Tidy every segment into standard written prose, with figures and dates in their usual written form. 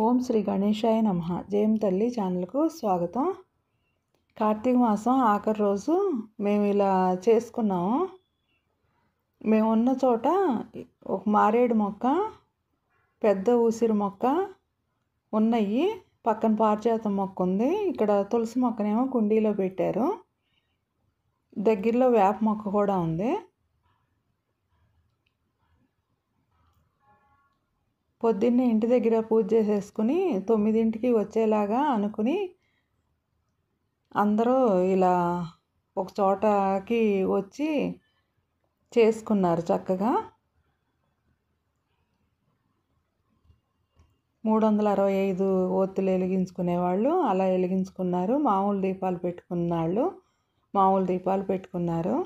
ఓం శ్రీ గణేశాయ నమః. జయం తల్లి ఛానల్కు స్వాగతం. కార్తీక మాసం ఆఖరి రోజు మేము ఇలా చేసుకున్నాము. మేము ఉన్న చోట ఒక మారేడు మొక్క, పెద్ద ఉసిరి మొక్క ఉన్నాయి. పక్కన పారిజాతం మొక్క ఉంది. ఇక్కడ తులసి మొక్కనేమో కుండీలో పెట్టారు. దగ్గరలో వేప మొక్క కూడా ఉంది. పొద్దున్నే ఇంటి దగ్గర పూజ చేసేసుకుని 9ంటికి వచ్చేలాగా అనుకుని అందరూ ఇలా ఒక చోటకి వచ్చి చేసుకున్నారు. చక్కగా 365 ఒత్తులు వెలిగించుకునేవాళ్ళు అలా వెలిగించుకున్నారు. మామూలు దీపాలు పెట్టుకున్న వాళ్ళు మామూలు దీపాలు పెట్టుకున్నారు.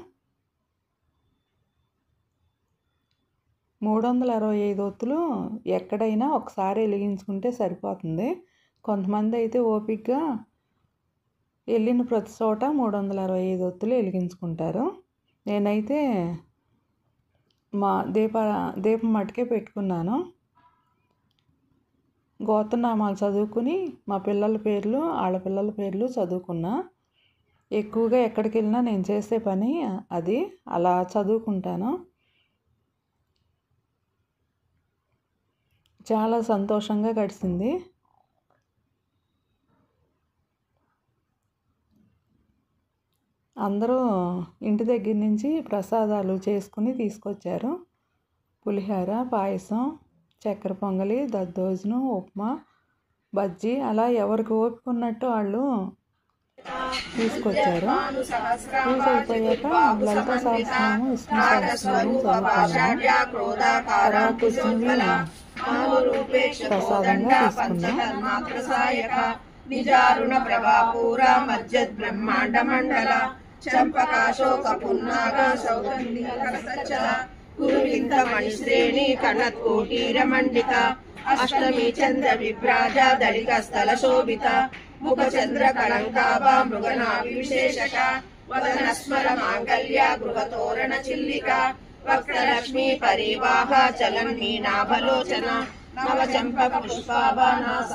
365 ఒత్తులు ఎక్కడైనా ఒకసారి వెలిగించుకుంటే సరిపోతుంది. కొంతమంది అయితే ఓపికగా వెళ్ళిన ప్రతి చోట 365 ఒత్తులు వెలిగించుకుంటారు. నేనైతే మా దీపం మట్టుకే పెట్టుకున్నాను. గోత్రనామాలు చదువుకుని మా పిల్లల పేర్లు వాళ్ళ పిల్లల పేర్లు చదువుకున్నా. ఎక్కువగా ఎక్కడికి వెళ్ళినా నేను చేసే పని అది, అలా చదువుకుంటాను. చాలా సంతోషంగా గడిచింది. అందరూ ఇంటి దగ్గర నుంచి ప్రసాదాలు చేసుకుని తీసుకొచ్చారు. పులిహోర, పాయసం, చక్కెర పొంగలి, దద్దోజనం, ఉప్మా, బజ్జీ అలా ఎవరికి ఓపుకున్నట్టు వాళ్ళు తీసుకొచ్చారు. పూజ అయిపోయాక లలిత సహస్రనామం, విష్ణు సహస్రనామం చదువుకున్నాము. తర్వాత వచ్చినవి ప్రసాదంగా తీసుకున్నాం. నిజారుణ ప్రభాపూర మజ్జద్ బ్రహ్మాండ మండల చంపకాశోక పున్నాగ సౌగంధి కరసచ్చల కురువింద మణిశ్రేణి కనత్కోటీర మండిత అష్టమి చంద్ర విభ్రాజ దళిక స్థల శోభిత ముఖ చంద్ర కళంకాభా మృగనాభి విశేషక వదన స్మర మాంగళ్య గృహతోరణ చిల్లిక వక్రలక్ష్మీ పరివాహ చలన్ మీనాభలోచన నవ చంప పుష్పాభానాస